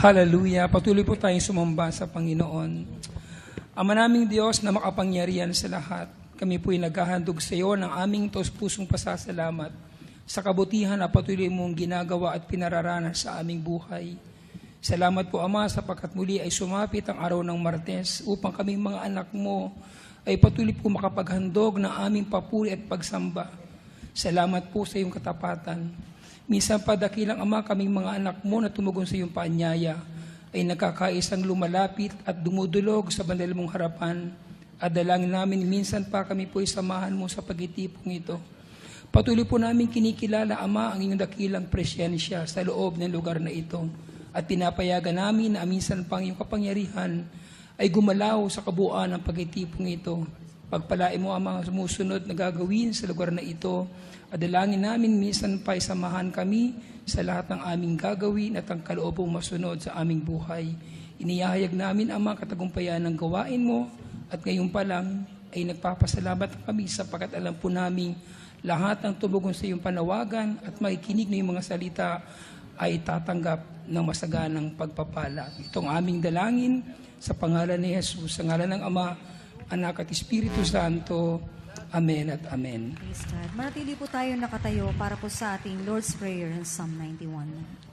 Hallelujah. Patuloy po tayong sumamba sa Panginoon. Ama naming Diyos na makapangyarihan sa lahat, kami po'y naghahandog sa iyo ng aming taus-pusong pasasalamat sa kabutihan na patuloy mong ginagawa at pinararanas sa aming buhay. Salamat po, Ama, sapagkat muli ay sumapit ang araw ng Martes upang kaming mga anak mo ay patuloy po makapaghandog ng aming papuri at pagsamba. Salamat po sa iyong katapatan. Minsan pa, dakilang Ama, kaming mga anak mo na tumugon sa iyong paanyaya ay nagkakaisang lumalapit at dumudulog sa banal mong harapan. At dalangin namin, minsan pa kami po isamahan mo sa pagtitipong ito. Patuloy po namin kinikilala, Ama, ang iyong dakilang presyensya sa loob ng lugar na ito. At pinapayagan namin na minsan pang iyong kapangyarihan ay gumalaw sa kabuuan ng pagtitipong ito. Pagpalain mo ang mga sumusunod na gagawin sa lugar na ito. At dalangin namin minsan pa isamahan kami sa lahat ng aming gagawin at ang kaloobong masunod sa aming buhay. Inihahayag namin, Ama, katagumpayan ng gawain mo at ngayon pa lang ay nagpapasalamat kami sapagkat alam po namin lahat ng tumugon sa iyong panawagan at makikinig ng iyong mga salita ay tatanggap ng masaganang pagpapala. Itong aming dalangin sa pangalan ni Jesus, sa ngalan ng Ama, Anak at Espiritu Santo. Amen at Amen. Praise God. Manatili po tayo nakatayo para po sa ating Lord's Prayer in Psalm 91.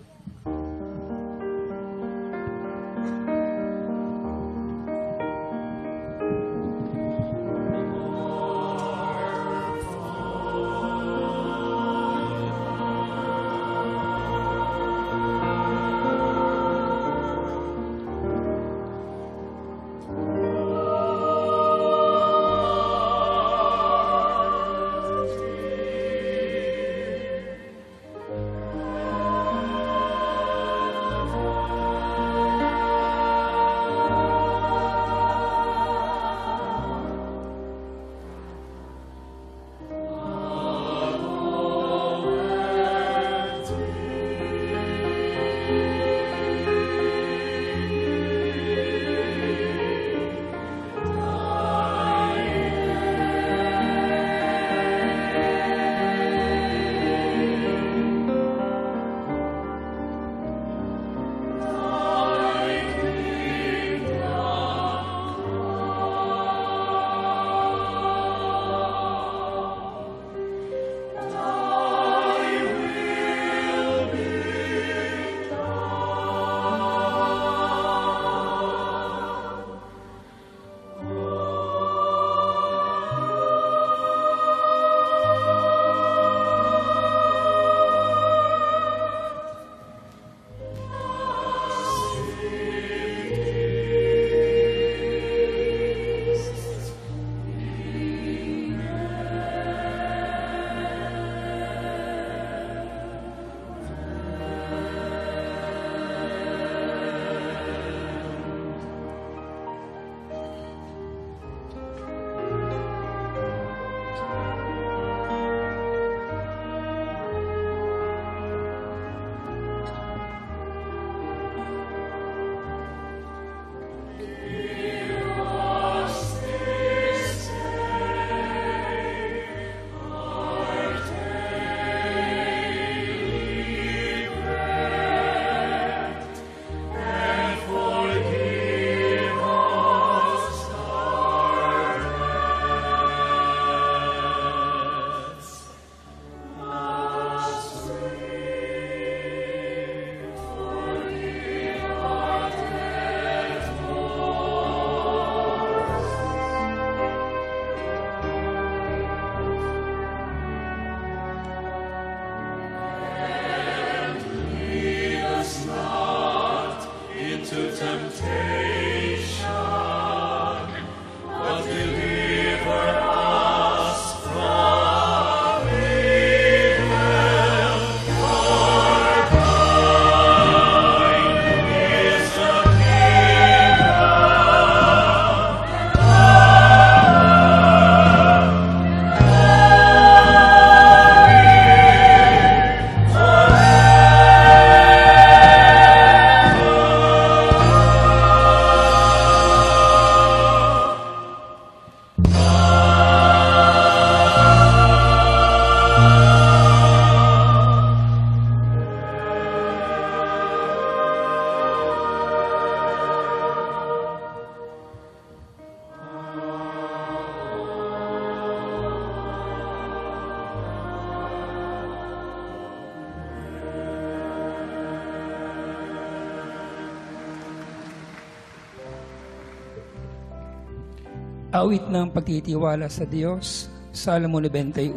Awit ng pagtitiwala sa Diyos, Salmo 91.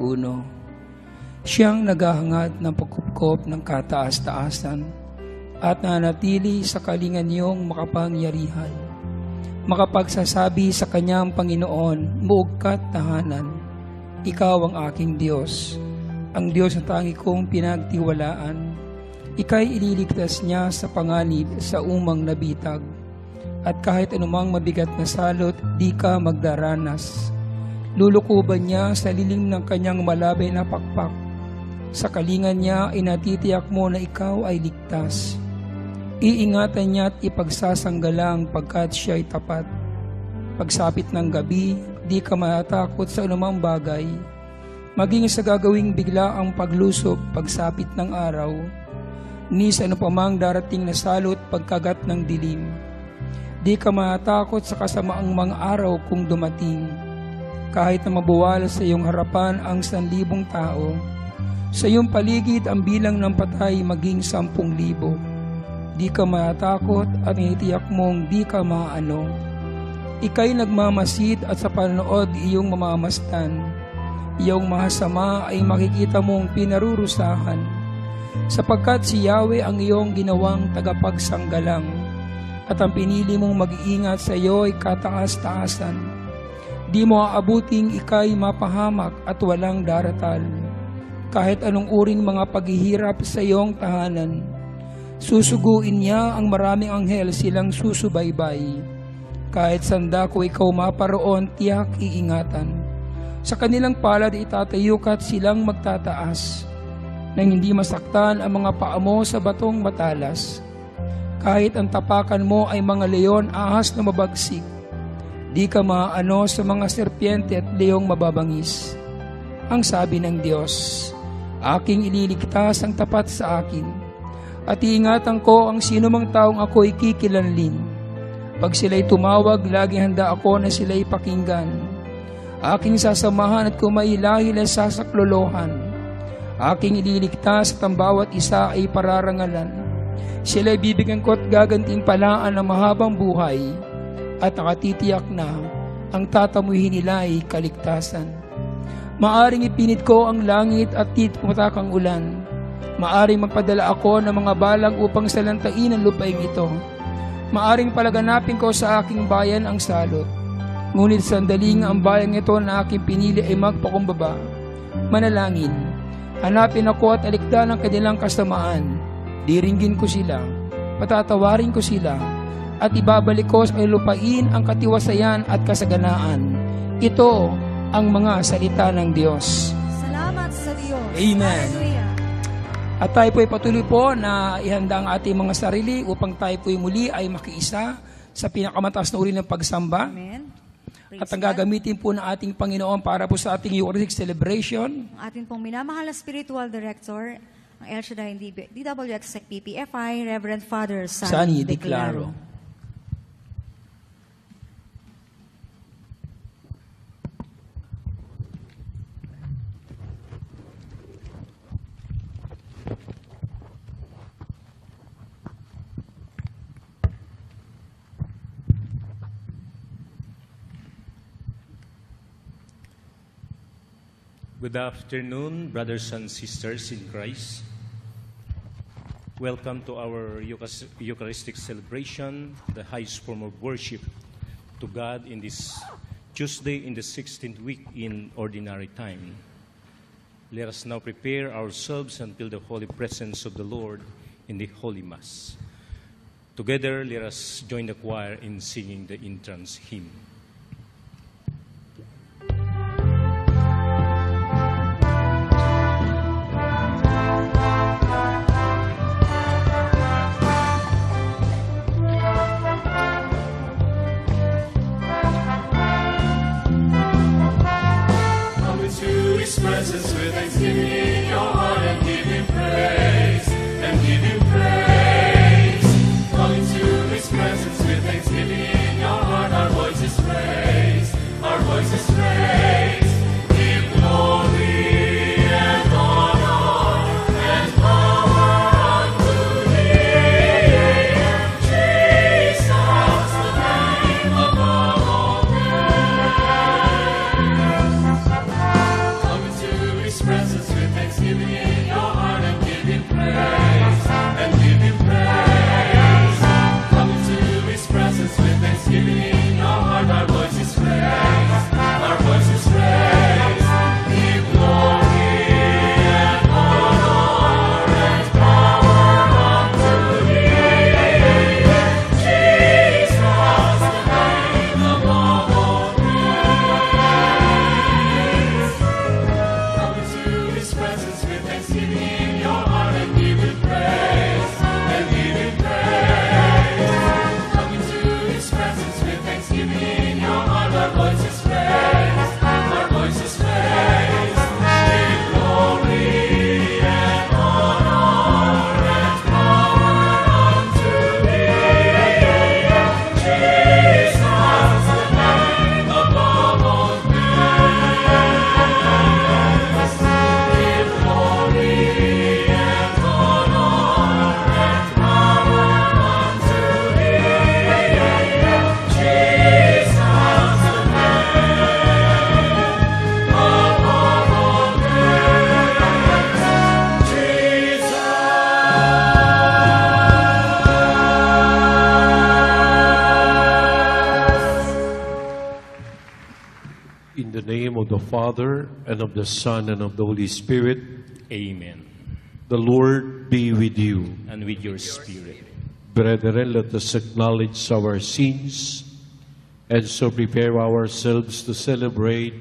Siyang naghahangad ng pagkupkop ng kataas-taasan at nanatili sa kalingan niyong makapangyarihan. Makapagsasabi sa kanyang Panginoon, muog ka't tahanan. Ikaw ang aking Diyos, ang Diyos na tangi kong pinagtiwalaan. Ika'y ililigtas niya sa panganib sa umang nabitag. At kahit anumang mabigat na salot, di ka magdaranas. Lulukuban niya sa lilim ng kanyang malabay na pakpak. Sa kalingan niya, inatitiyak mo na ikaw ay ligtas. Iingatan niya at ipagsasanggalang pagkat siya'y tapat. Pagsapit ng gabi, di ka matatakot sa anumang bagay. Maging sa gagawing bigla ang paglusob, pagsapit ng araw, ni sa anumang darating na salot pagkagat ng dilim. Di ka matakot sa kasamaang mga araw kung dumating. Kahit na mabuwala sa iyong harapan ang 1,000 tao, sa iyong paligid ang bilang ng patay maging 10,000. Di ka matakot at initiyak mong di ka maano. Ika'y nagmamasid at sa panonood iyong mamamastan. Iyong mahasama ay makikita mong pinarurusahan, sapagkat si Yahweh ang iyong ginawang tagapagsanggalang. At ang pinili mong mag-iingat sa iyo ay kataas-taasan. Di mo aabuting ika'y mapahamak at walang daratal. Kahit anong uring mga paghihirap sa iyong tahanan, susuguin niya ang maraming anghel silang susubaybay. Kahit sandako ikaw maparoon, tiyak iingatan. Sa kanilang palad itatayo ka't silang magtataas, nang hindi masaktan ang mga paa mo sa batong matalas. Kahit ang tapakan mo ay mga leon, ahas na mabagsik, di ka maano sa mga serpiente at leong mababangis. Ang sabi ng Diyos, aking ililigtas ang tapat sa akin, at iingatan ko ang sinumang taong ako'y kikilanlin. Pag sila'y tumawag, lagi handa ako na sila'y pakinggan. Aking sasamahan at kumailahil sa saklolohan. Aking ililigtas at ang bawat isa ay pararangalan. Sila'y bibigyan ko at gagantimpalaan ng mahabang buhay at nakatitiyak na ang tatamuhin nila ay kaligtasan. Maaring ipinit ko ang langit at pumatakang ulan. Maaring magpadala ako ng mga balang upang salantain ang lupaing ito. Maaring palaganapin ko sa aking bayan ang salot. Ngunit sandaling ang bayang ito na aking pinili ay magpakumbaba. Manalangin, hanapin ako at alikdan ang kanilang kasamaan. Diringgin ko sila, patatawarin ko sila, at ibabalik ko sa lupain ang katiwasayan at kasaganaan. Ito ang mga salita ng Diyos. Salamat sa Diyos. Amen. Hallelujah. At tayo po'y patuloy po na ihanda ang ating mga sarili upang tayo po'y muli ay makiisa sa pinakamataas na uri ng pagsamba. Amen. At ang gagamitin po ng ating Panginoon para po sa ating Eucharistic celebration. Ang ating pong minamahal na spiritual director, ang El Shaddai DWX PPFI, Reverend Father Sunny Declaro. Good afternoon, brothers and sisters in Christ. Welcome to our Eucharistic celebration, the highest form of worship to God in this Tuesday in the 16th week in Ordinary Time. Let us now prepare ourselves and feel the holy presence of the Lord in the Holy Mass. Together, let us join the choir in singing the entrance hymn. Presence with thanksgiving in your heart and give him praise, and give him praise. Come into his presence with thanksgiving in your heart, our voices name of the Father, and of the Son, and of the Holy Spirit. Amen. The Lord be with you. And with your spirit. Brethren, let us acknowledge our sins and so prepare ourselves to celebrate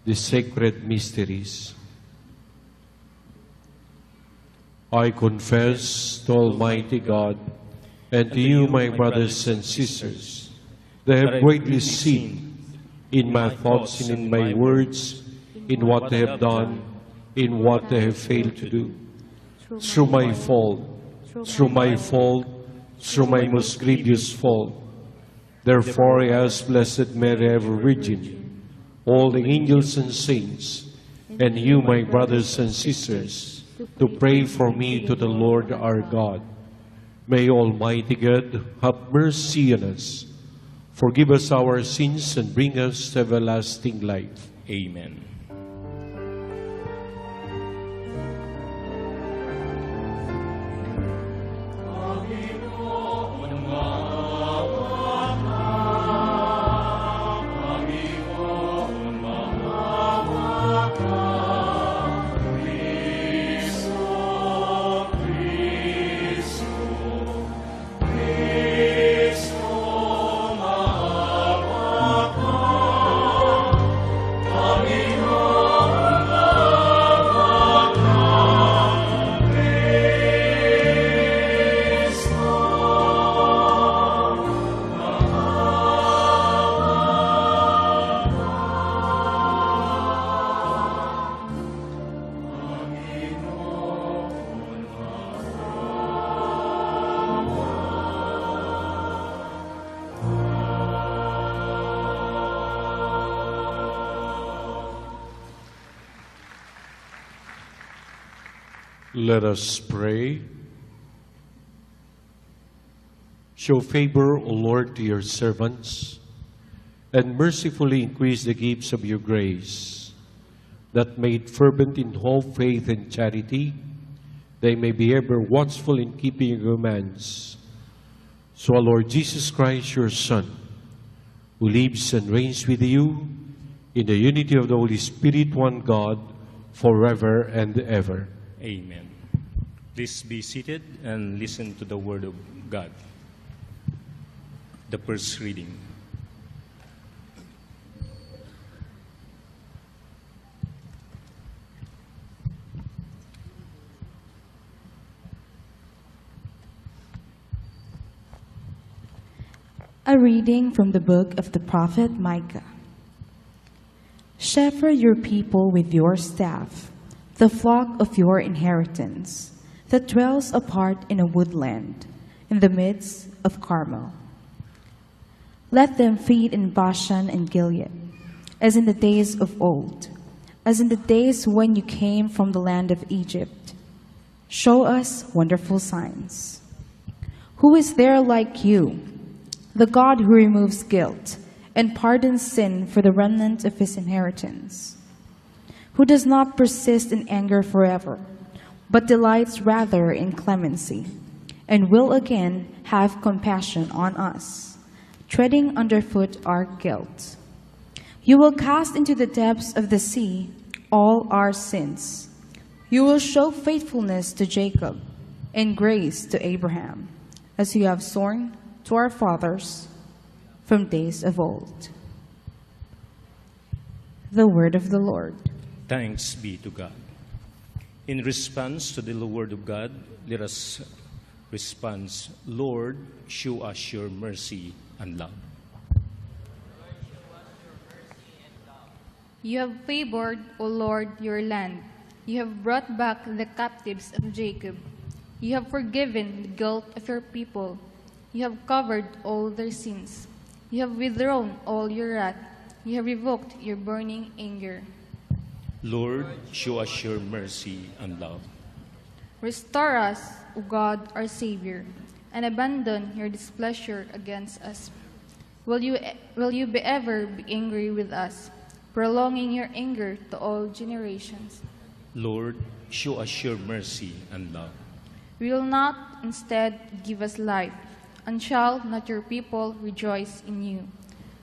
the sacred mysteries. I confess to Almighty God and to you, my brothers and sisters, that I have greatly sinned in my thoughts and in my words, in what I have done, in what I have failed to do. Through my fault, through my most grievous fault. Therefore I ask Blessed Mary, ever Virgin, all the angels and saints, and you, my brothers and sisters, to pray for me to the Lord our God. May Almighty God have mercy on us, forgive us our sins, and bring us to everlasting life. Amen. Let us pray. Show favor, O Lord, to your servants, and mercifully increase the gifts of your grace, that made fervent in hope, faith, and charity, they may be ever watchful in keeping your commands. So, our Lord Jesus Christ, your Son, who lives and reigns with you in the unity of the Holy Spirit, one God, forever and ever. Amen. Please be seated and listen to the Word of God. The first reading. A reading from the book of the prophet Micah. Shepherd your people with your staff, the flock of your inheritance, that dwells apart in a woodland, in the midst of Carmel. Let them feed in Bashan and Gilead, as in the days of old, as in the days when you came from the land of Egypt. Show us wonderful signs. Who is there like you, the God who removes guilt and pardons sin for the remnant of his inheritance? Who does not persist in anger forever, but delights rather in clemency, and will again have compassion on us, treading underfoot our guilt. You will cast into the depths of the sea all our sins. You will show faithfulness to Jacob and grace to Abraham, as you have sworn to our fathers from days of old. The word of the Lord. Thanks be to God. In response to the word of God, let us respond, Lord, show us your mercy and love. You have favored, O Lord, your land. You have brought back the captives of Jacob. You have forgiven the guilt of your people. You have covered all their sins. You have withdrawn all your wrath. You have revoked your burning anger. Lord, show us your mercy and love. Restore us, O God, our Savior, and abandon your displeasure against us. Will you be ever be angry with us, prolonging your anger to all generations? Lord, show us your mercy and love. Will not instead give us life, and shall not your people rejoice in you?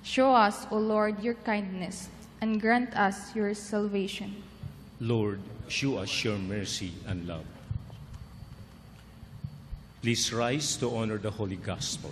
Show us, O Lord, your kindness, and grant us your salvation. Lord, show us your mercy and love. Please rise to honor the Holy Gospel.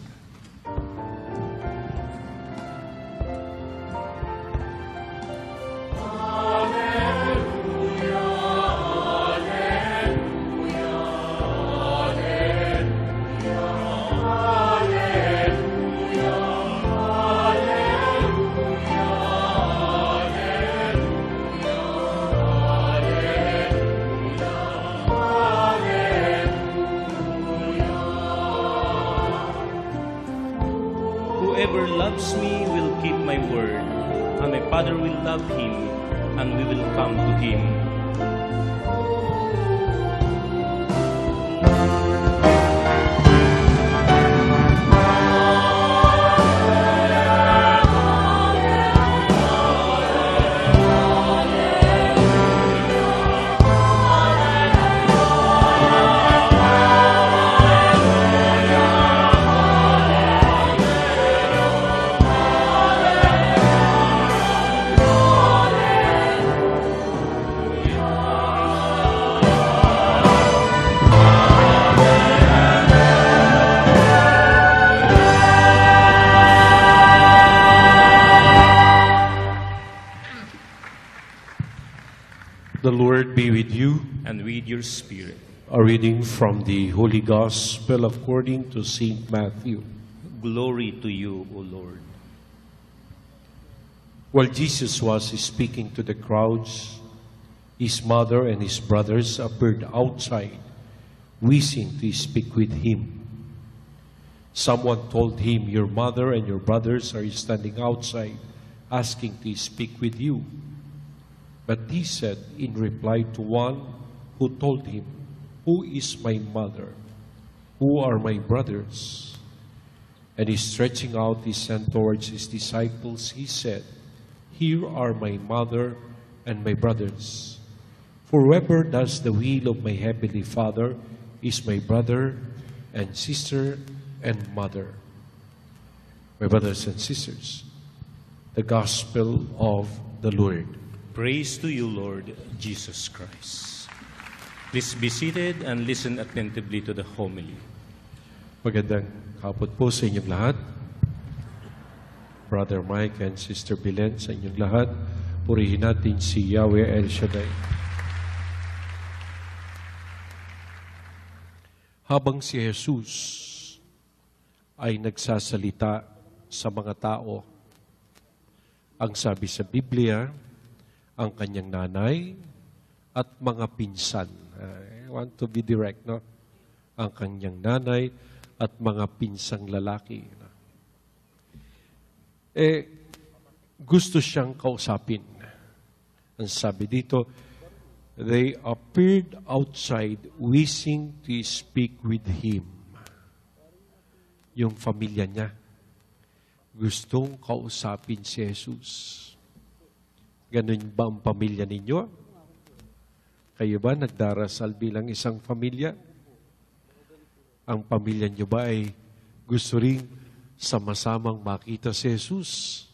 Whoever loves me will keep my word, and my Father will love him, and we will come to him. The Lord be with you. And with your spirit. A reading from the Holy Gospel according to St. Matthew. Glory to you, O Lord. While Jesus was speaking to the crowds, his mother and his brothers appeared outside, wishing to speak with him. Someone told him, "Your mother and your brothers are standing outside, asking to speak with you." But he said in reply to one who told him, "Who is my mother? Who are my brothers?" And he, stretching out his hand towards his disciples, he said, "Here are my mother and my brothers. For whoever does the will of my heavenly Father is my brother and sister and mother." My brothers and sisters, the Gospel of the Lord. Praise to you, Lord Jesus Christ. Please be seated and listen attentively to the homily. Magandang hapon po sa inyong lahat. Brother Mike and Sister Belen, sa inyong lahat, purihin natin si Yahweh El Shaddai. Habang si Jesus ay nagsasalita sa mga tao, ang sabi sa Biblia, ang kanyang nanay at mga pinsan. I want to be direct, no? Ang kanyang nanay at mga pinsang lalaki. Gusto siyang kausapin. Ang sabi dito, they appeared outside wishing to speak with him. Yung pamilya niya, gustong kausapin si Jesus. Ganun ba ang pamilya ninyo? Kayo ba nagdarasal bilang isang pamilya? Ang pamilya niyo ba ay gusto rin sama-samang makita si Jesus?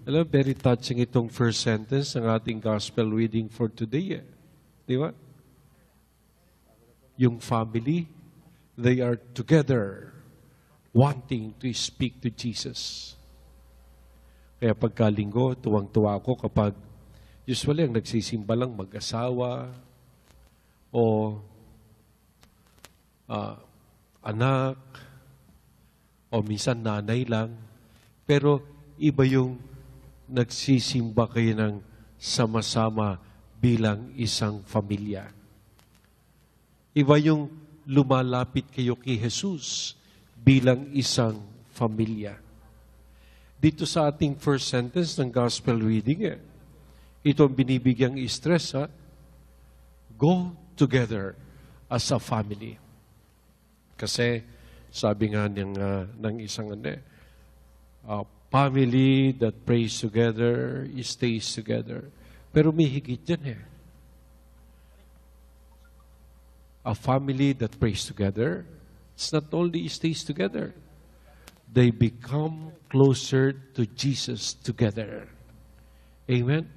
Alam, very touching itong first sentence ng ating gospel reading for today. Di ba? Yung family, they are together wanting to speak to Jesus. Kaya pagkalinggo, tuwang-tuwa ako kapag usually ang nagsisimba lang mag-asawa o anak o minsan nanay lang. Pero iba yung nagsisimba kayo ng sama-sama bilang isang pamilya. Iba yung lumalapit kayo kay Jesus bilang isang pamilya. Dito sa ating first sentence ng gospel reading, ito ang binibigyang stress, go together as a family. Kasi sabi nga ng isang family that prays together, stays together. Pero may higit yan A family that prays together, it's not only stays together, they become closer to Jesus together. Amen?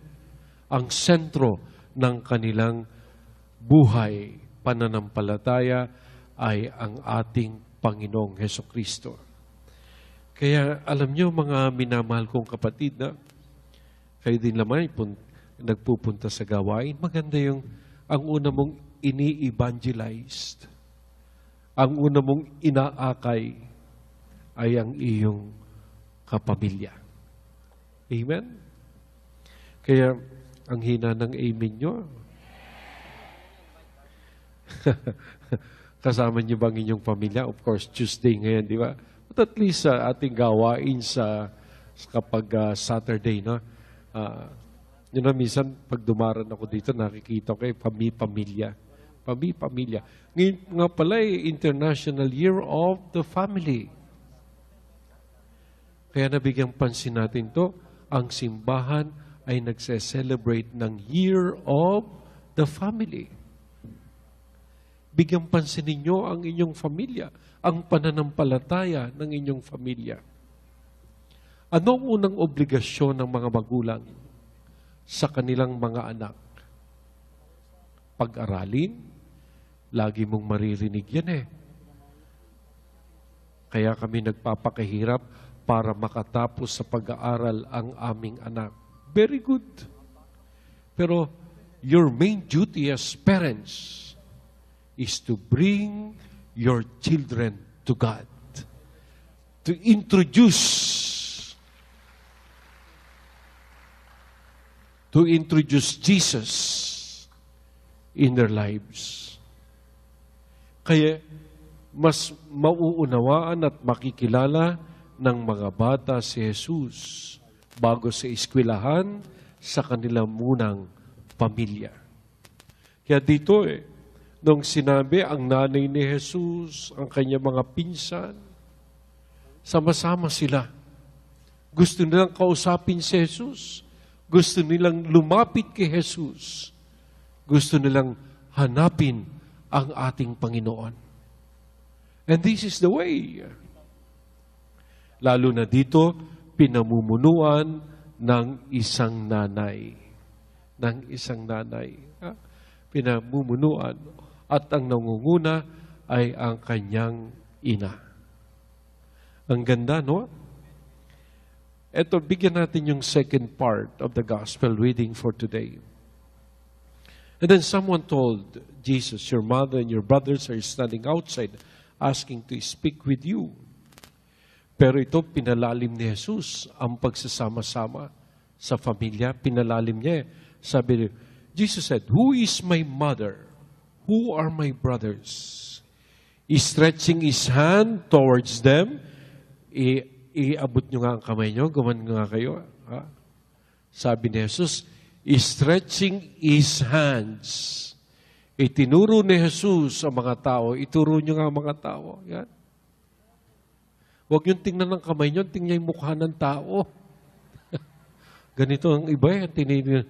Ang sentro ng kanilang buhay, pananampalataya, ay ang ating Panginoong Hesukristo. Kaya alam nyo mga minamahal kong kapatid na kayo din naman nagpupunta sa gawain, maganda yung ang una mong ini-evangelized, ang una mong inaakay ay ang iyong kapamilya. Amen? Kaya ang hina ng amen nyo. Kasama niyo ba ang inyong pamilya? Of course, Tuesday ngayon, di ba? But at least sa ating gawain kapag Saturday, no? Minsan pag dumaran ako dito, nakikita ko pamilya. Pamilya. Ngayon nga pala International Year of the Family. Kaya nabigyan pansin natin to, ang simbahan ay nagse-celebrate ng Year of the Family. Bigyan pansin ninyo ang inyong pamilya, ang pananampalataya ng inyong pamilya. Ano ang unang obligasyon ng mga magulang sa kanilang mga anak? Pag-aralin, lagi mong maririnig yan Kaya kami nagpapakahirap para makatapos sa pag-aaral ang aming anak. Very good. Pero your main duty as parents is to bring your children to God. To introduce Jesus in their lives. Kaya mas mauunawaan at makikilala ng mga bata si Jesus bago sa eskwelahan sa kanilang munang pamilya. Kaya dito nung sinabi ang nanay ni Jesus, ang kanyang mga pinsan, sama-sama sila. Gusto nilang kausapin si Jesus. Gusto nilang lumapit kay Jesus. Gusto nilang hanapin ang ating Panginoon. And this is the way. Lalo na dito, pinamumunuan ng isang nanay. Pinamumunuan. At ang nangunguna ay ang kanyang ina. Ang ganda, no? Ito, bigyan natin yung second part of the gospel reading for today. And then someone told Jesus, your mother and your brothers are standing outside asking to speak with you. Pero ito, pinalalim ni Jesus ang pagsasama-sama sa pamilya. Pinalalim niya. Sabi niya, Jesus said, who is my mother? Who are my brothers? Stretching his hand towards them. Iabot nyo nga ang kamay nyo. Gawan nga kayo. Ha? Sabi ni Jesus, stretching his hands. Itinuro ni Jesus ang mga tao. Ituro nyo nga ang mga tao. Yan. Huwag yung tingnan ng kamay nyo, tingnan yung mukha ng tao. Ganito ang iba tininin.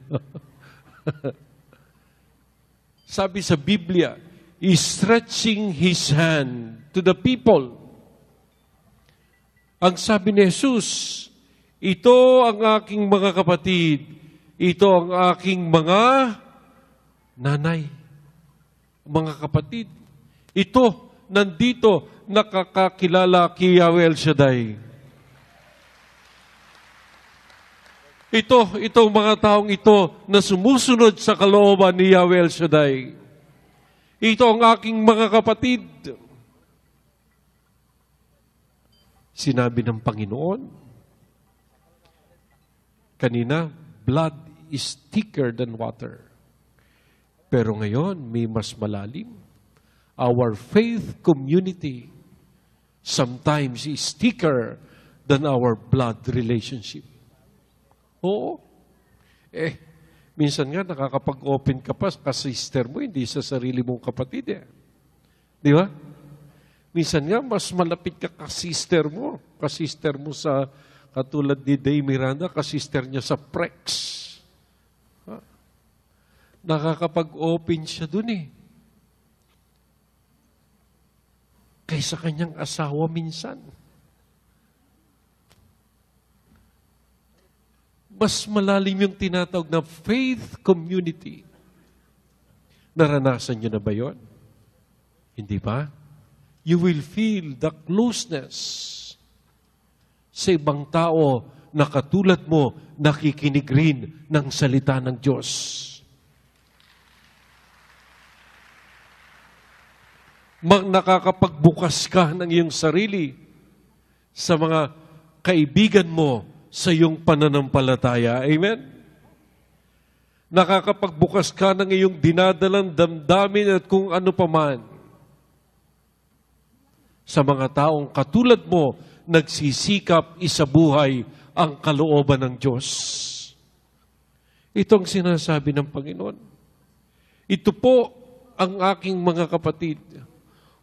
Sabi sa Biblia, stretching his hand to the people. Ang sabi ni Jesus, ito ang aking mga kapatid, ito ang aking mga nanay, mga kapatid. Ito, nandito, nakakakilala kay Yahweh El Shaddai. Itong mga taong ito na sumusunod sa kalooban ni Yahweh El Shaddai. Ito ang aking mga kapatid. Sinabi ng Panginoon, kanina, blood is thicker than water. Pero ngayon, may mas malalim. Our faith community sometimes is thicker than our blood relationship. Oo. Minsan nga nakakapag-open ka pa ka-sister mo, hindi sa sarili mong kapatid. Di ba? Minsan nga, mas malapit ka ka-sister mo sa, katulad ni Day Miranda, ka-sister niya sa Prex. Nakakapag-open siya dun kaysa kanyang asawa minsan. mas malalim yung tinatawag na faith community. Naranasan nyo na ba yun? Hindi ba? You will feel the closeness sa ibang tao na katulad mo nakikinig rin ng salita ng Diyos. Nakakapagbukas ka ng iyong sarili sa mga kaibigan mo sa iyong pananampalataya. Amen? Nakakapagbukas ka ng iyong dinadalang damdamin at kung ano paman sa mga taong katulad mo nagsisikap isabuhay ang kalooban ng Diyos. Ito ang sinasabi ng Panginoon. Ito po ang aking mga kapatid.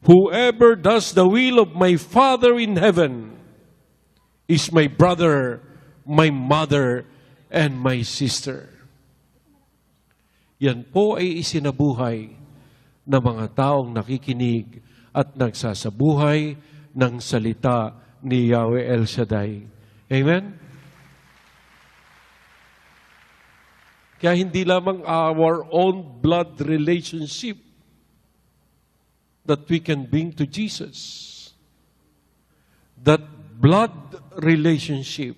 Whoever does the will of my Father in heaven is my brother, my mother, and my sister. Yan po ay isinabuhay ng mga taong nakikinig at nagsasabuhay ng salita ni Yahweh El Shaddai. Amen? Kaya hindi lamang our own blood relationship that we can bring to Jesus. That blood relationship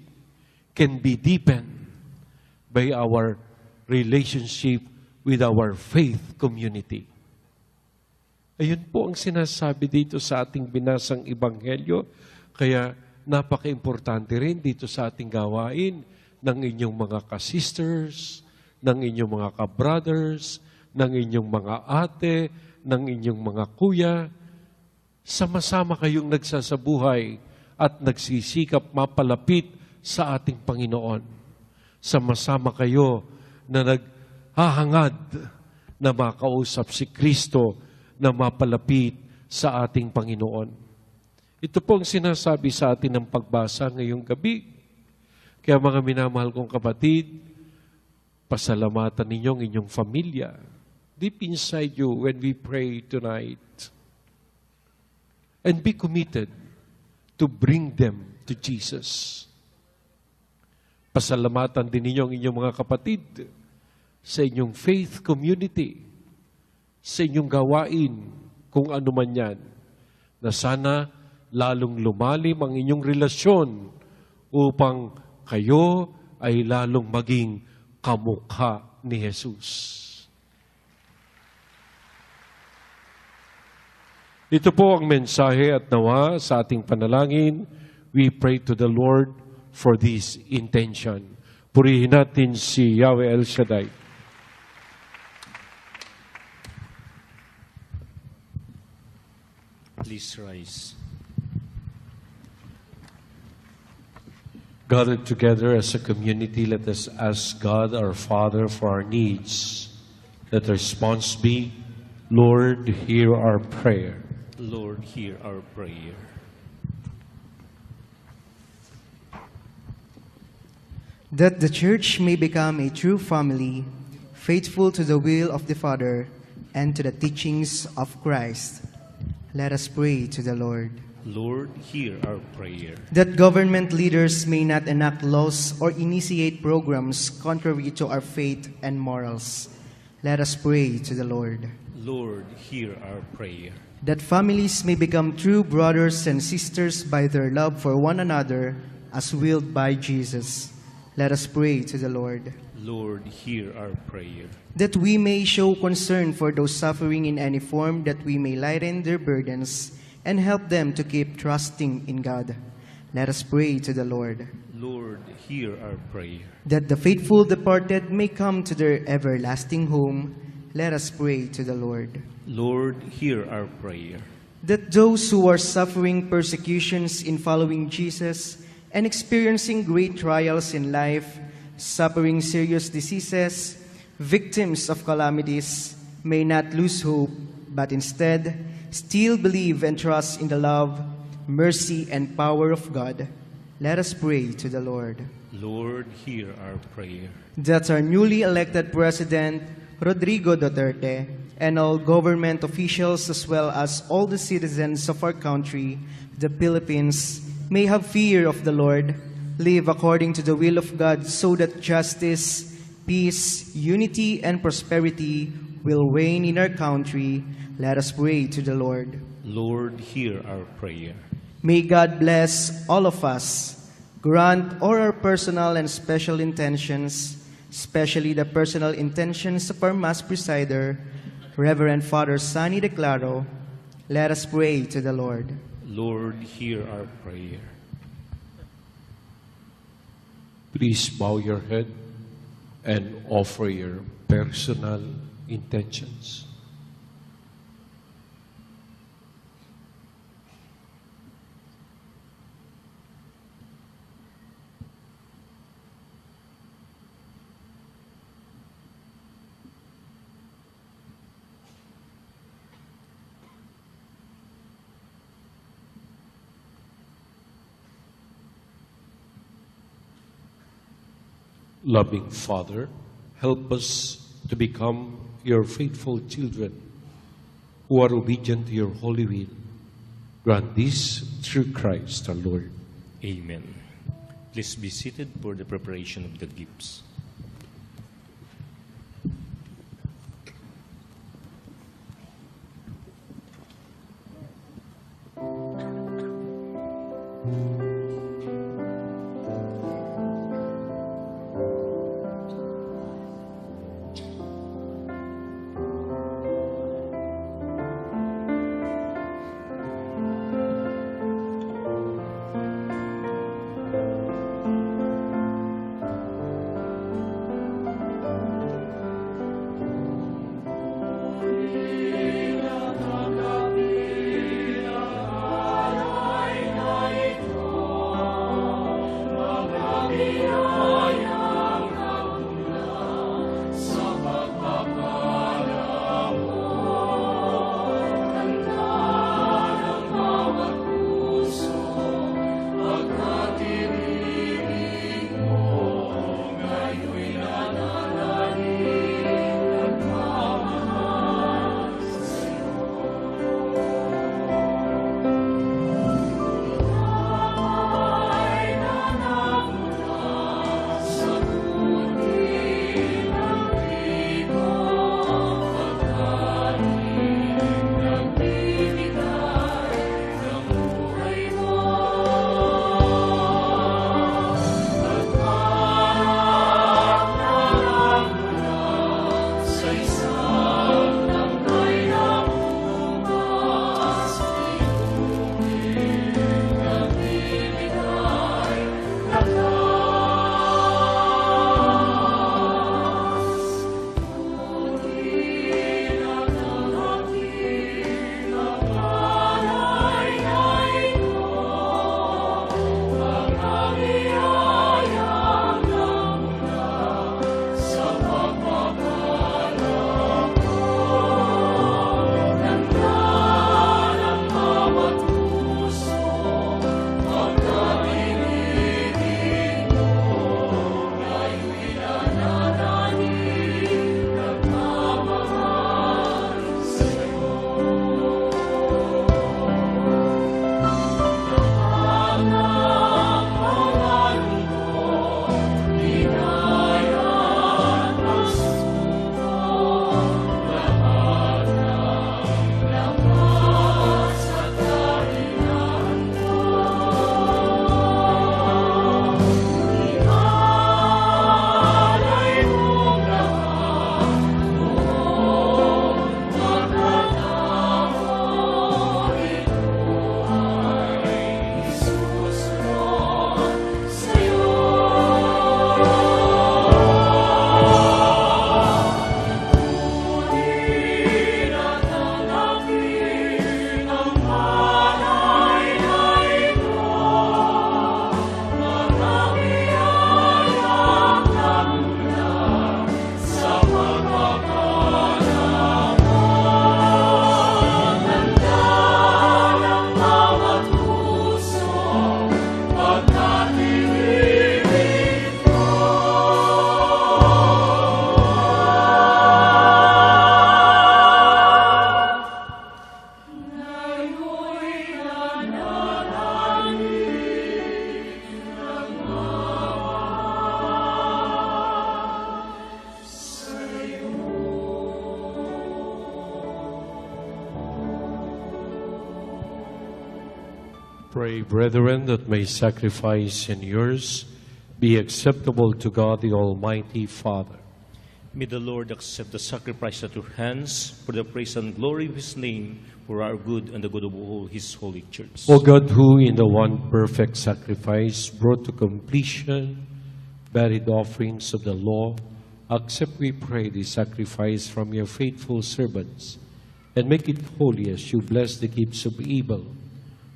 can be deepened by our relationship with our faith community. Ayun po ang sinasabi dito sa ating binasang ebanghelyo. Kaya napaka-importante rin dito sa ating gawain ng inyong mga ka-sisters, ng inyong mga ka-brothers, ng inyong mga ate, ng inyong mga kuya. Sama-sama kayong nagsasabuhay at nagsisikap mapalapit sa ating Panginoon. Sama-sama kayo na naghahangad na makausap si Kristo na mapalapit sa ating Panginoon. Ito po ang sinasabi sa atin ng pagbasa ngayong gabi. Kaya mga minamahal kong kapatid, pasalamatan ninyo ang inyong familia. Deep inside you when we pray tonight. And be committed to bring them to Jesus. Pasalamatan din ninyo ang inyong mga kapatid sa inyong faith community, sa inyong gawain, kung ano man yan, na sana lalong lumalim ang inyong relasyon upang kayo ay lalong maging kamukha ni Jesus. Ito po ang mensahe at nawa sa ating panalangin. We pray to the Lord for this intention. Purihin natin si Yahweh El Shaddai. Please rise. Gathered together as a community, let us ask God our Father for our needs. Let the response be, Lord, hear our prayer. Lord, hear our prayer. That the church may become a true family, faithful to the will of the Father and to the teachings of Christ. Let us pray to the Lord. Lord, hear our prayer. That government leaders may not enact laws or initiate programs contrary to our faith and morals. Let us pray to the Lord. Lord, hear our prayer. That families may become true brothers and sisters by their love for one another as willed by Jesus. Let us pray to the Lord. Lord, hear our prayer. That we may show concern for those suffering in any form, that we may lighten their burdens and help them to keep trusting in God. Let us pray to the Lord. Lord, hear our prayer. That the faithful departed may come to their everlasting home. Let us pray to the Lord. Lord, hear our prayer. That those who are suffering persecutions in following Jesus and experiencing great trials in life, suffering serious diseases, victims of calamities, may not lose hope, but instead still believe and trust in the love, mercy, and power of God. Let us pray to the Lord. Lord, hear our prayer. That our newly elected President, Rodrigo Duterte, and all government officials as well as all the citizens of our country, the Philippines, may have fear of the Lord, live according to the will of God so that justice, peace, unity, and prosperity will reign in our country. Let us pray to the Lord. Lord, hear our prayer. May God bless all of us, grant all our personal and special intentions, especially the personal intentions of our Mass Presider, Reverend Father Sonny De Claro. Let us pray to the Lord. Lord, hear our prayer. Please bow your head and offer your personal intentions. Loving Father, help us to become your faithful children who are obedient to your holy will. Grant this through Christ our Lord. Amen. Please be seated for the preparation of the gifts. Pray, brethren, that my sacrifice and yours be acceptable to God the Almighty Father. May the Lord accept the sacrifice at your hands for the praise and glory of his name, for our good and the good of all his holy church. O God, who in the one perfect sacrifice brought to completion varied offerings of the law, accept, we pray, the sacrifice from your faithful servants, and make it holy as you bless the gifts of evil,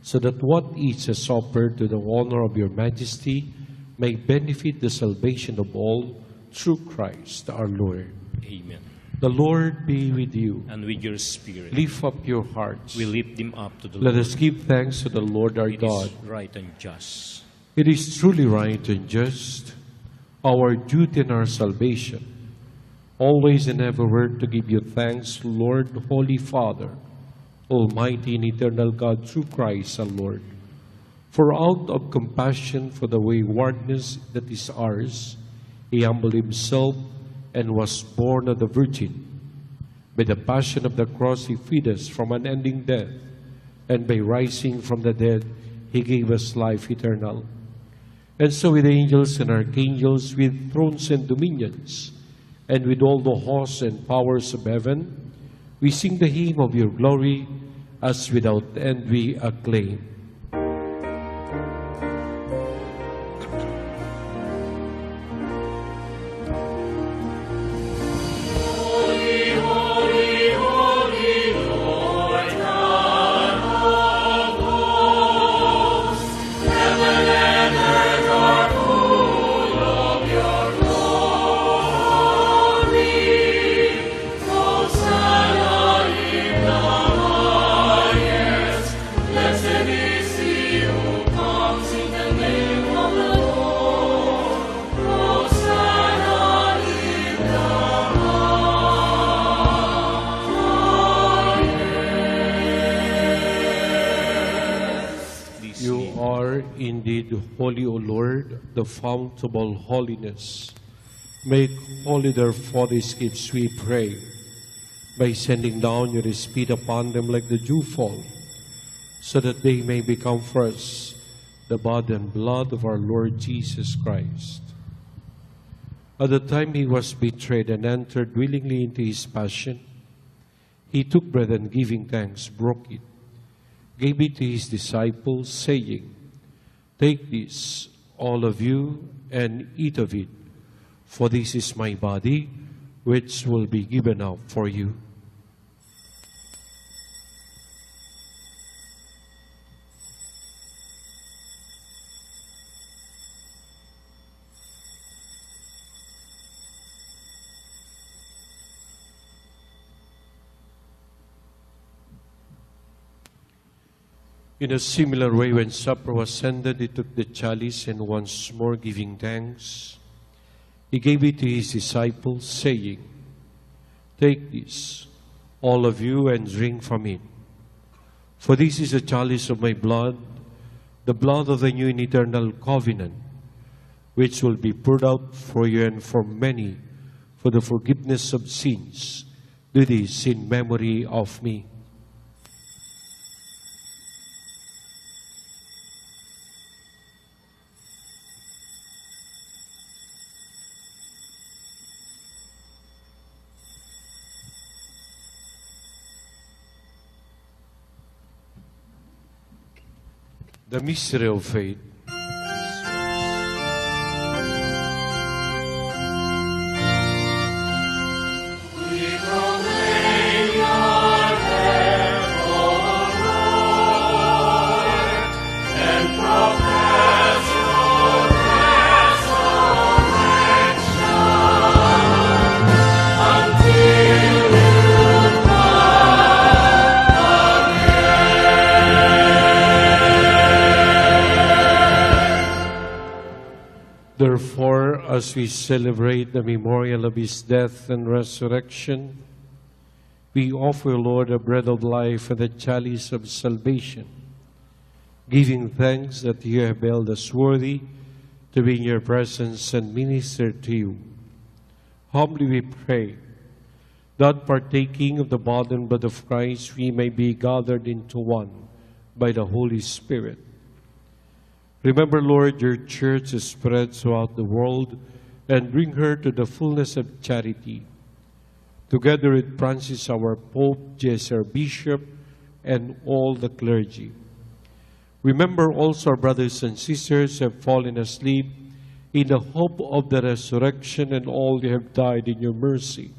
so that what each has offered to the honor of your majesty may benefit the salvation of all through Christ our Lord. Amen. The Lord be with you. And with your spirit, Lift up your hearts. we lift them up to the Let Lord. us give thanks to the Lord our It God. is right and just. It is truly right and just, our duty and our salvation, always and everywhere to give you thanks, Lord, Holy Father, Almighty and eternal God, through Christ our Lord. For out of compassion for the waywardness that is ours, he humbled himself and was born of the Virgin. By the passion of the cross he freed us from unending death, and by rising from the dead he gave us life eternal. And so with angels and archangels, with thrones and dominions, and with all the hosts and powers of heaven, we sing the hymn of your glory, as without end we acclaim. You are indeed holy, O Lord, the fount of all holiness. Make holy therefore these gifts, we pray, by sending down your Spirit upon them like the dewfall, so that they may become for us the body and blood of our Lord Jesus Christ. At the time he was betrayed and entered willingly into his passion, he took bread and giving thanks, broke it, gave it to his disciples, saying, "Take this, all of you, and eat of it, for this is my body, which will be given up for you." In a similar way, when supper was ended, he took the chalice, and once more giving thanks, he gave it to his disciples, saying, "Take this, all of you, and drink from it. For this is the chalice of my blood, the blood of the new and eternal covenant, which will be poured out for you and for many for the forgiveness of sins. Do this in memory of me." The mystery of faith. Therefore, as we celebrate the memorial of his death and resurrection, we offer, Lord, the bread of life and the chalice of salvation, giving thanks that you have held us worthy to be in your presence and minister to you. Humbly we pray that partaking of the body and blood of Christ, we may be gathered into one by the Holy Spirit. Remember, Lord, your church is spread throughout the world and bring her to the fullness of charity. Together with Francis, our Pope, Jesse, our Bishop, and all the clergy. Remember also our brothers and sisters who have fallen asleep in the hope of the resurrection, and all who have died in your mercy.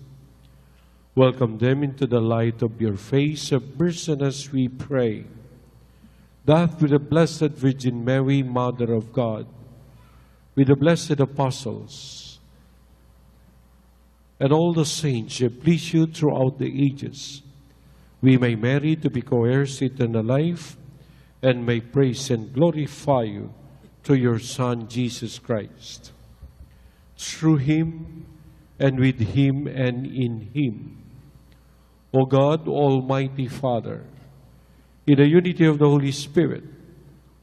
Welcome them into the light of your face. Have mercy on us, we pray, that with the Blessed Virgin Mary, Mother of God, with the blessed apostles, and all the saints who please you throughout the ages, we may merit to be co-heirs to eternal life, and may praise and glorify you through your Son, Jesus Christ. Through him, and with him, and in him, O God, Almighty Father, in the unity of the Holy Spirit,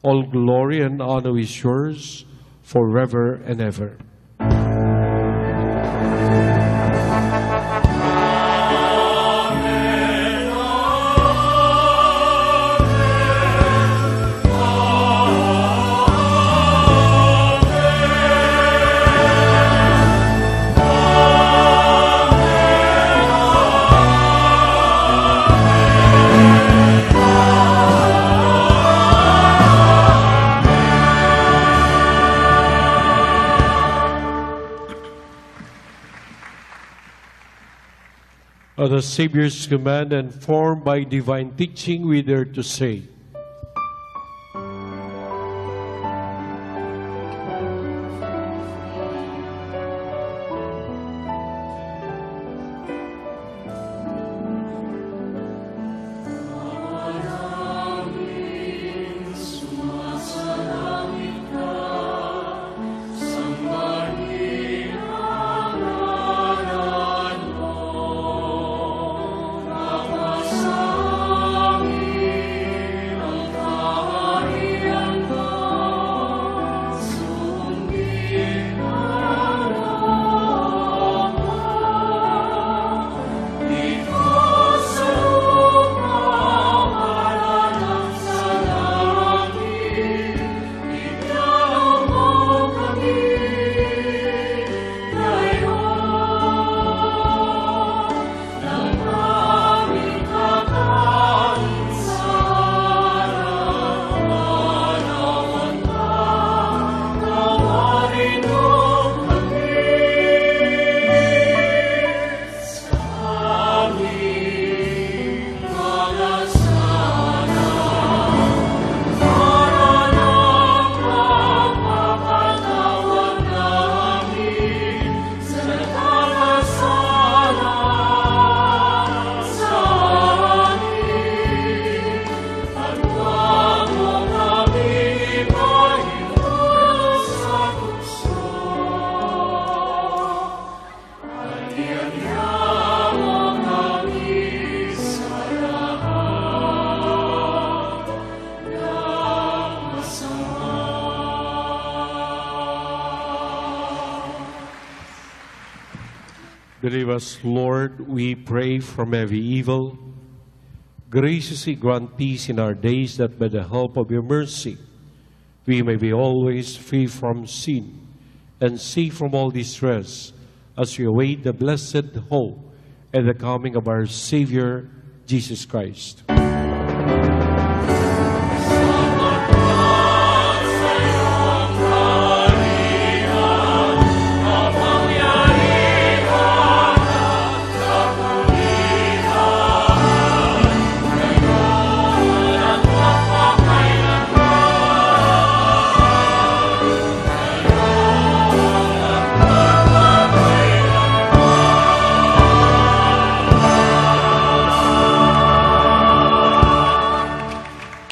all glory and honor is yours forever and ever. At the Savior's command and formed by divine teaching, we dare to say, deliver us, Lord, we pray, from every evil. Graciously grant peace in our days, that by the help of your mercy, we may be always free from sin and safe from all distress, as we await the blessed hope and the coming of our Savior, Jesus Christ.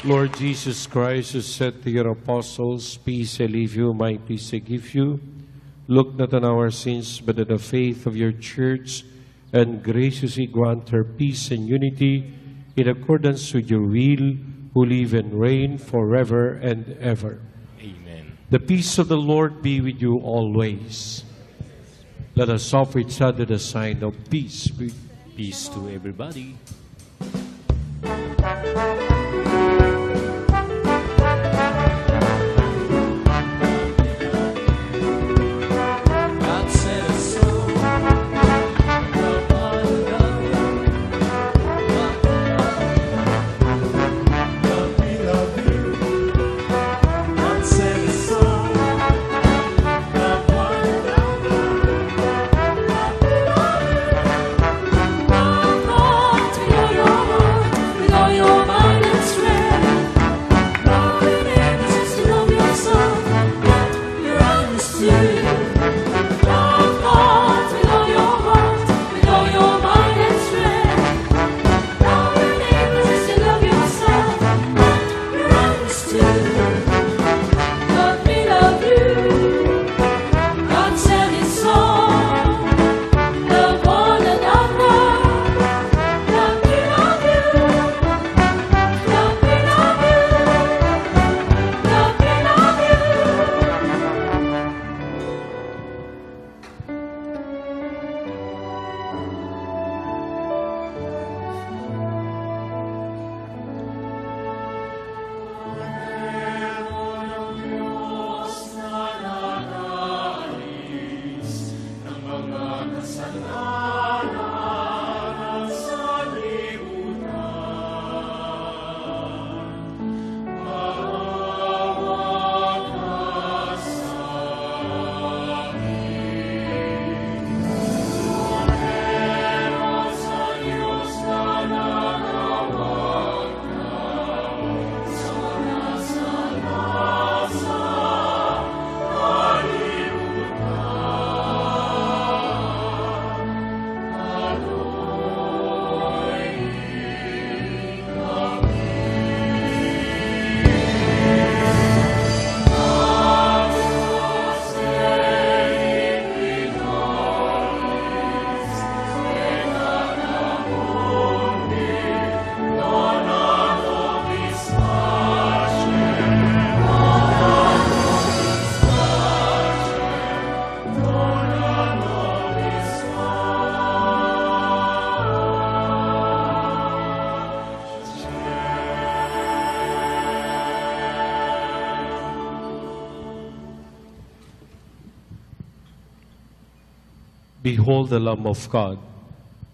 Lord Jesus Christ, who said to your apostles, "Peace I leave you, my peace I give you," look not on our sins, but on the faith of your church, and graciously grant her peace and unity in accordance with your will, who live and reign forever and ever. Amen. The peace of the Lord be with you always. Let us offer each other the sign of peace. Peace to everybody. Behold the Lamb of God.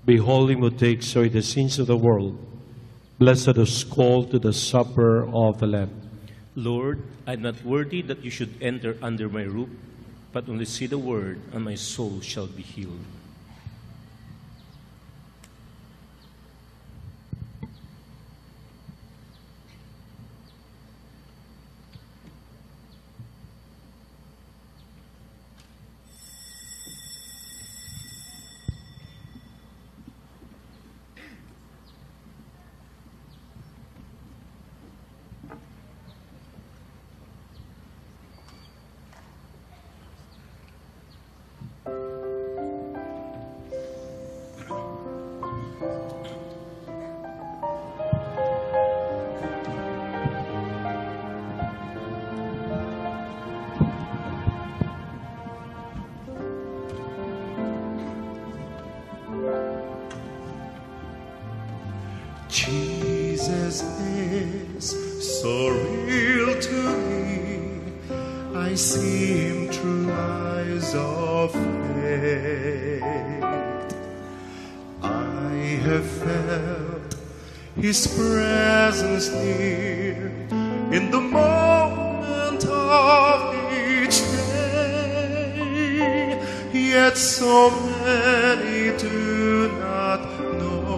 Behold him who takes away the sins of the world. Blessed is called to the supper of the Lamb. Lord, I am not worthy that you should enter under my roof, but only say the word, and my soul shall be healed. Jesus is so real to me. I see him through eyes of faith. I have felt his presence near in the moment of each day. Yet so many do not know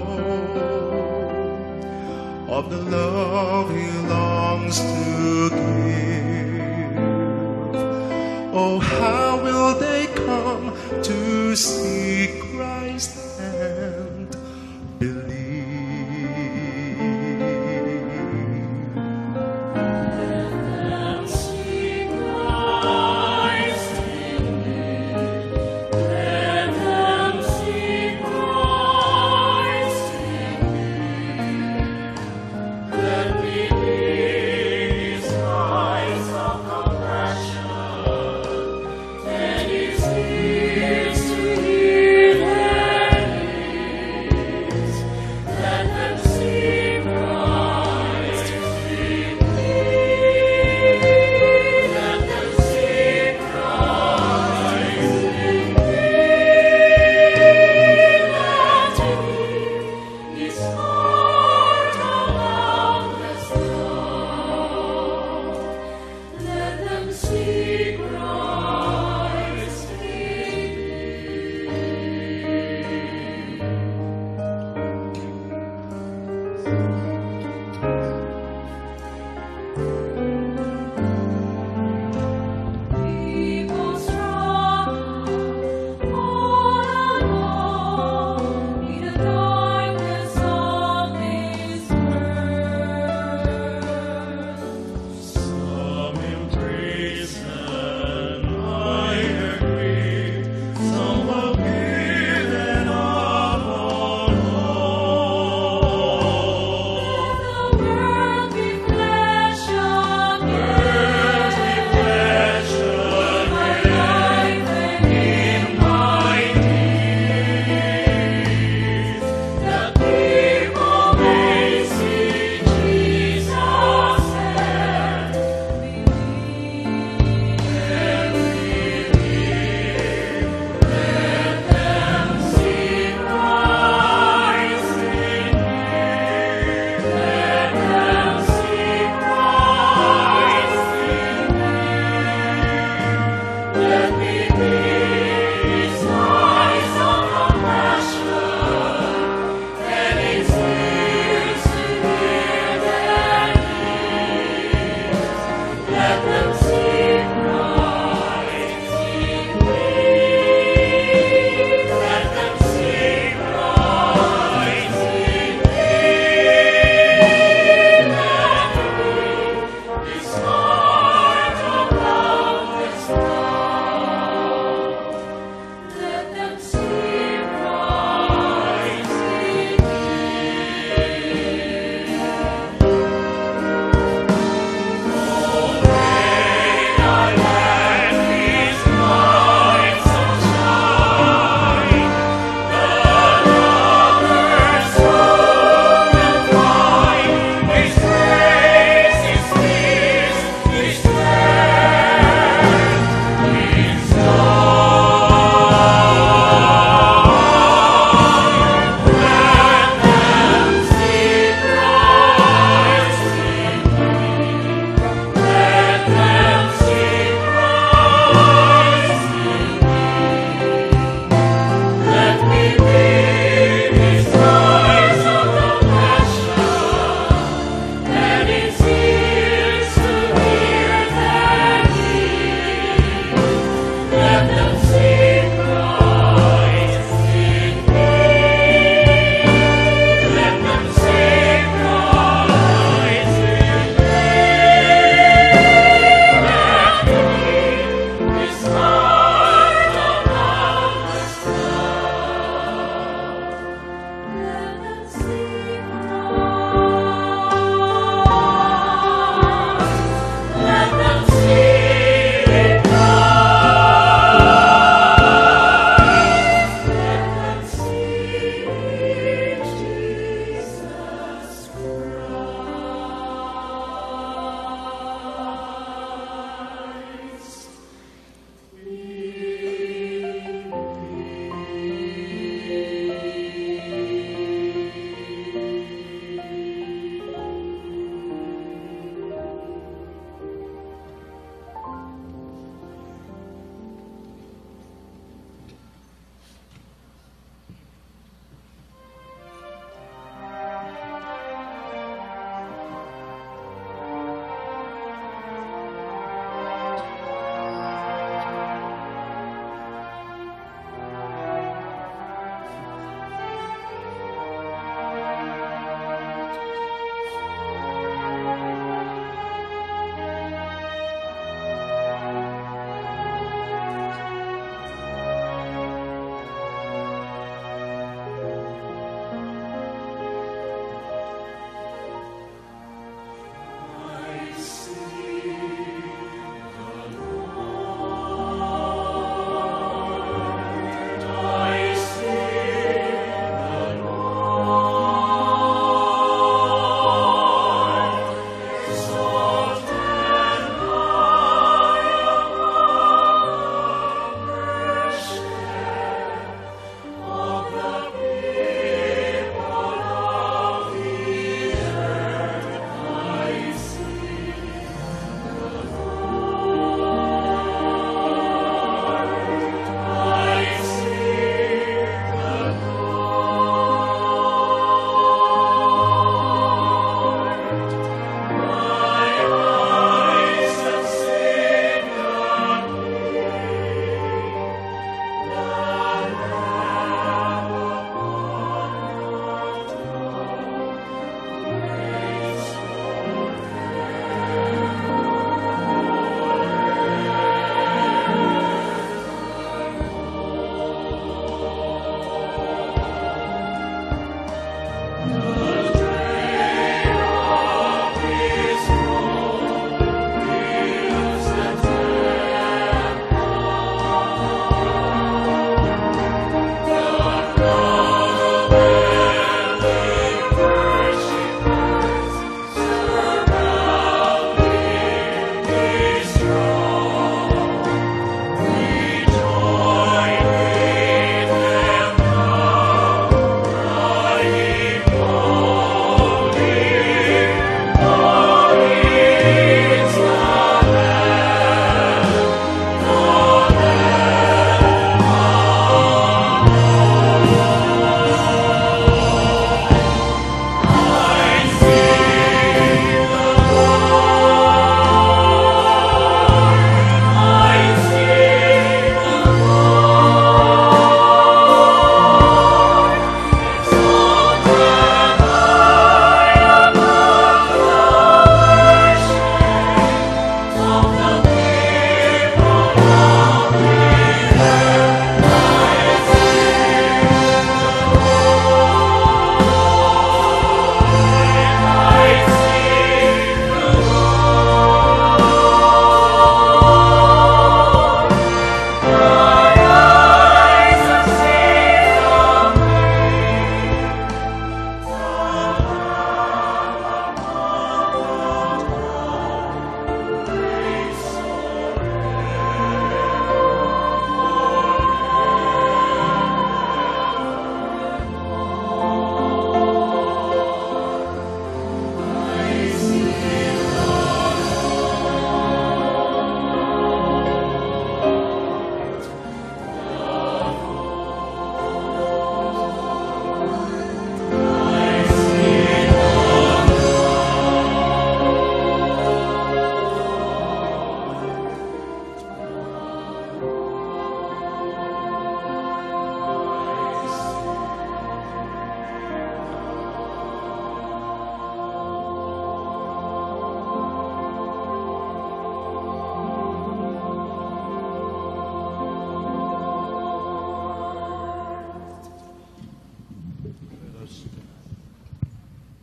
of the love he longs to give. Oh, how will they come to see Christ and believe? Let them see Christ in me. Let them see Christ in me. Let me be his eyes of compassion, and his ears to hear their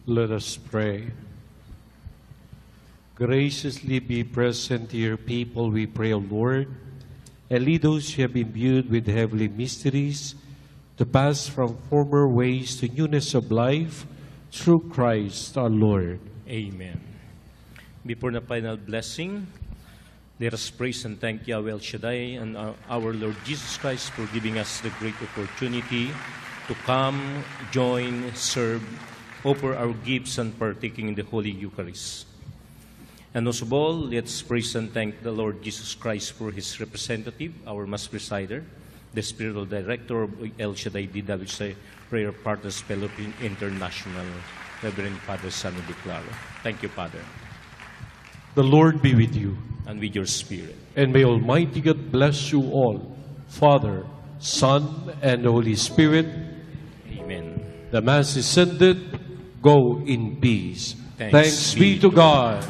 Let us pray. Graciously be present to your people, we pray, O Lord, and lead those who have been imbued with heavenly mysteries to pass from former ways to newness of life through Christ our Lord. Amen. Before the final blessing, let us praise and thank Yahweh El Shaddai and our Lord Jesus Christ for giving us the great opportunity to come, join, serve, offer our gifts, and partaking in the Holy Eucharist. And most of all, let's praise and thank the Lord Jesus Christ for His representative, our Mass Presider, the spiritual director of El Shaddai DWC Prayer Partners Fellowship International, Reverend Father Sammy De Claro. Thank you, Father. The Lord be with you, And with your spirit. and may Almighty God bless you all, Father, Son, and Holy Spirit. Amen. The Mass is ended. Go in peace. Thanks Be to God.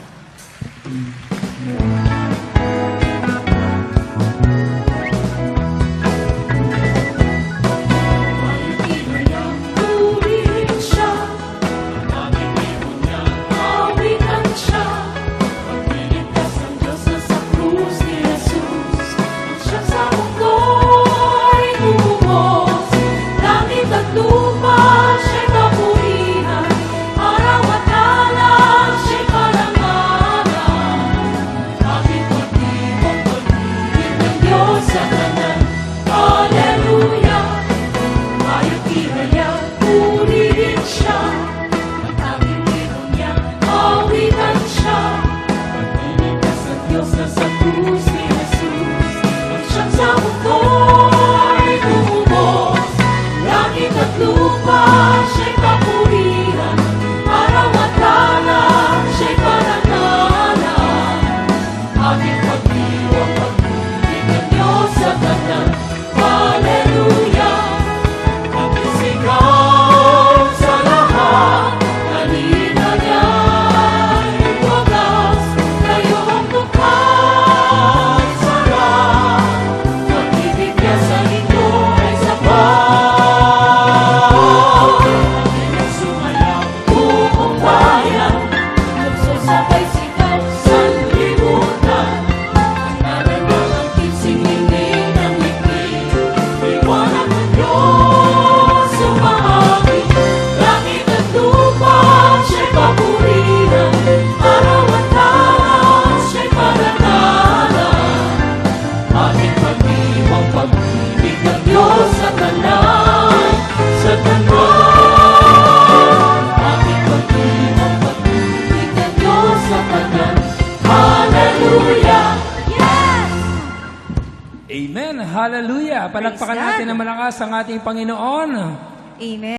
Amen. Hallelujah. Palakpakan Praise natin God. ng malakas ang ating Panginoon. Amen.